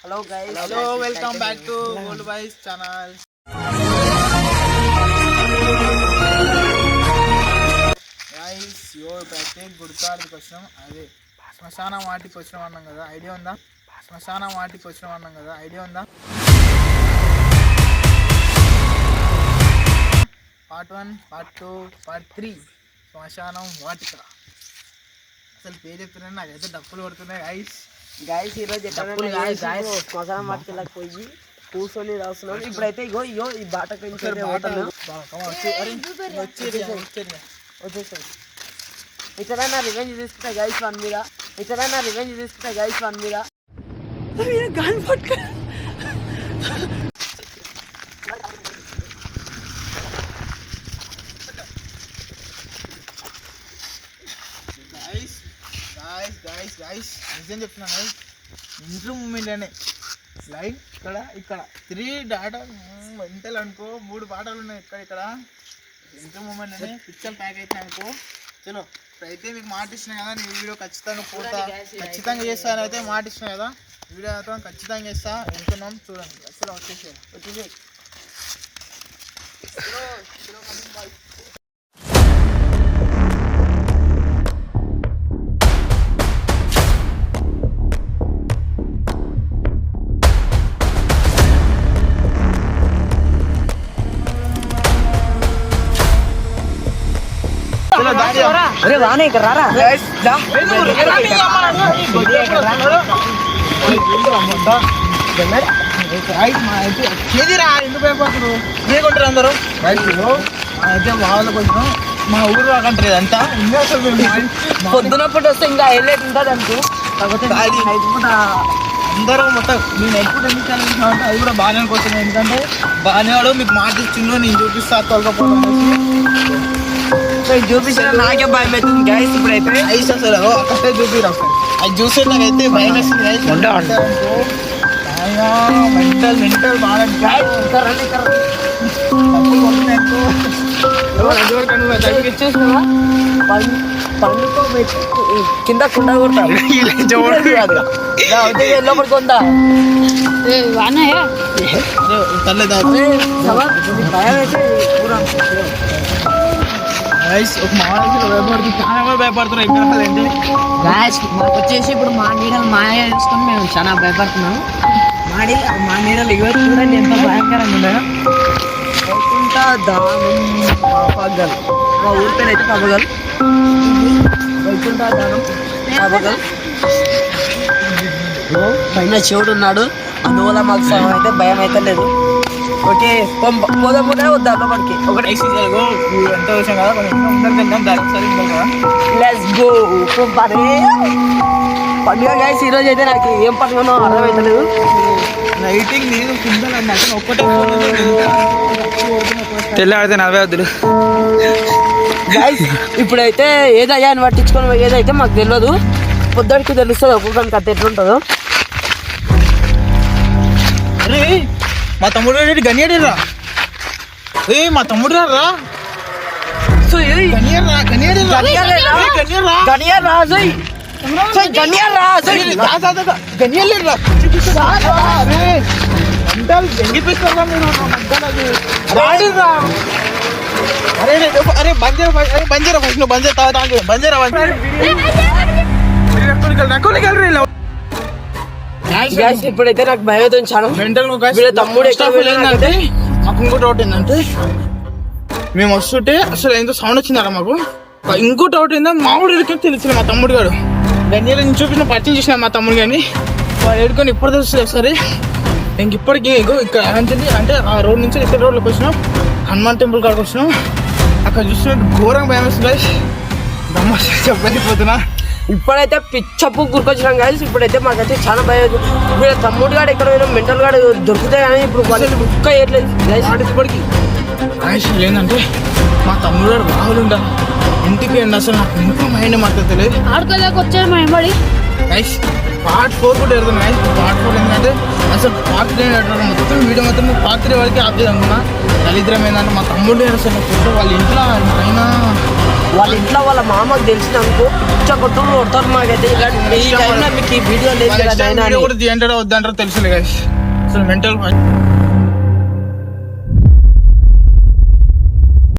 Hello guys. Hello, welcome back to Gold Boys channel. Guys, ఇప్పుడైతే గుడికాడికి వచ్చినాం. అదే శ్మశానం వాటికి వచ్చినాం అన్నాం కదా, ఐడియా ఉందా? శ్మశానం వాటికి వచ్చినాం అన్నాం కదా, ఐడియా ఉందా? పార్ట్ 1, పార్ట్ 2, పార్ట్ 3 శ్మశానం వాటిక. అసలు పేరు చెప్తున్నాను, నాకైతే డప్పులు పడుతున్నాయి. గైస్ ఈరోజు శ్మశానం వాటికి పోయి కూర్చొని రాస్తున్నాం. ఇప్పుడైతే ఇగో ఈ బాట వచ్చేసాయి. ఇతరైనా రివెంజ్ తీసుకుంటా గైస్ వన్ మీద. గైస్ నిజం చెప్తున్నాను గైస్, ఇంట్లో మూమెంట్ అనే లైన్ ఇక్కడ 3 డాటా మెంటల్ అనుకో, 3 పాటలు ఉన్నాయి ఇక్కడ ఇంట్లో మూమెంట్ అనే పిక్చర్ ప్యాక్ అయితే అనుకో. చలో ఇప్పుడైతే మీకు మాట ఇచ్చిన కదా, నేను వీడియో ఖచ్చితంగా పోతా, ఖచ్చితంగా చేస్తాను అయితే మాట ఇచ్చిన కదా, వీడియో అయితే ఖచ్చితంగా చేస్తా. వెళ్తున్నాం చూడండి. అసలు వచ్చేసి అరే వానే ఇక్కడ రారా. ఎందుకు భయపడుతున్నారు? మీకుంటారు అందరూ అయితే వాళ్ళకి వచ్చినాం. మా ఊరు కంటారు ఇదంతా. ఇంకా అసలు పొద్దునప్పుడు వస్తే ఇంకా హైలైట్ ఉంటుంది అనుకో. అందరూ మొత్తం నేను ఎప్పుడు ఎందుకు అంటే అది కూడా బాగానే అనుకుంటున్నాను. ఎందుకంటే బాగానేవాడు మీకు మాట ఇచ్చిండు, నేను చూపిస్తా చూపించిన నాకే భయం అవుతుంది గైస్. ఇప్పుడైతే ఐస్ అసలు అక్కడే చూపిరా, అది చూసే నాకైతే భయం వేస్తుంది గైస్. మెంటల్ బాగా కింద కుండ కొడతారు లోపలికి ఉందా భయం అయితే మాకు వచ్చేసి ఇప్పుడు మా నీడలు మాయ చేసుకొని మేము చాలా భయపడుతున్నాము. మా నీడలు ఇవ్వ చూడండి ఎంత భయంకరంగా ఉన్నాయో. వైకుంఠ దానం పాపగల్, మా ఊరి పేరు అయితే పాపగల్. వైకుంఠ దానం పాపగల్. పైన శివుడు ఉన్నాడు, అందువల్ల మాకు అయితే భయం అయితే లేదు. ఓకే పోదా వద్దా లోపలికి ఒకటి ఎంత విషయం కదా, లెట్స్ గో. పండుగ గైస్ ఈరోజు అయితే నాకు ఏం పండుగనో అర్థమవుతలేదు. లైటింగ్ నేను కింద ఒక్కటే తెల్లాడితే 40 వద్దులు గైస్. ఇప్పుడైతే ఏదయ్యా అని పట్టించుకొని ఏదైతే మాకు తెలియదు, పొద్దుడికి తెలుస్తుంది ఒక్కొక్కరికి కథ ఎట్లుంటుందో. అరే మా తమ్ముడు గనియాడిరా, మా తమ్ముడు రా అరే బంజారా ఇప్పుడైతే నాకు భయం అవుతుంది చాలా. తమ్ముడు మాకు ఇంకో డౌట్ ఏంటంటే, మేము వస్తుంటే అసలు ఎంతో సౌండ్ వచ్చిందట మాకు. ఇంకో డౌట్ ఏంటంటే మామూలు ఎడుకొని తెలిసింది మా తమ్ముడు గారు గన్నేలో నేను చూపించిన పరిచయం చేసిన మా తమ్ముడు కానీ వాడు ఎడుకొని ఇప్పుడు తెలుస్తుంది ఒకసారి. ఇంక ఇప్పటికీ ఇక్కడ అంటే ఆ రోడ్ నుంచి ఇక్కడ రోడ్లోకి వచ్చినాం, హనుమాన్ టెంపుల్ కాడికి వచ్చినాం. అక్కడ చూసినట్టు ఘోరంగా భయం వేస్తుంది. దమ్మ చెప్పలేకపోతున్నా. ఇప్పుడైతే పిచ్చప్పు గుర్కొచ్చినాం గాయస్. ఇప్పుడైతే మాకైతే చాలా భయం. ఇప్పుడు తమ్ముడు గాడు ఎక్కడ పోయినా మెంటల్ గాడు దొరుకుతాయి కానీ ఇప్పుడు బుక్క వేయట్లేదు. ఇప్పటికి ఏంటంటే మా తమ్ముడు గారు రాహుల్ ఉండ ఇంటికి అండి. అసలు నాకు ఇంకో మైండ్ మాట్లాడలేదు. ఆడుకోలేకొచ్చాడు మా ఎంబడి గైస్. పార్ట్ 4 కూడా ఎడుతుంది గైస్. పార్ట్ 4 ఎందుకంటే అసలు పార్ట్ 3 మొత్తం వీడియో మొత్తం పార్ట్ 3 వరకు ఆపేది అనుకున్నా. దళిద్రం ఏంటంటే మా తమ్ముడు అసలు వాళ్ళ ఇంట్లో ఆయన వాళ్ళ ఇంట్లో వాళ్ళ మామకు తెలిసినందుకు పిచ్చ కొట్టులు కొడతారు. మాకైతే ఈ టైంలో మీకు ఈ వీడియో లేదు కదా కూడా తీయంటారో వద్దంటారో తెలుసులే guys. అసలు మెంటల్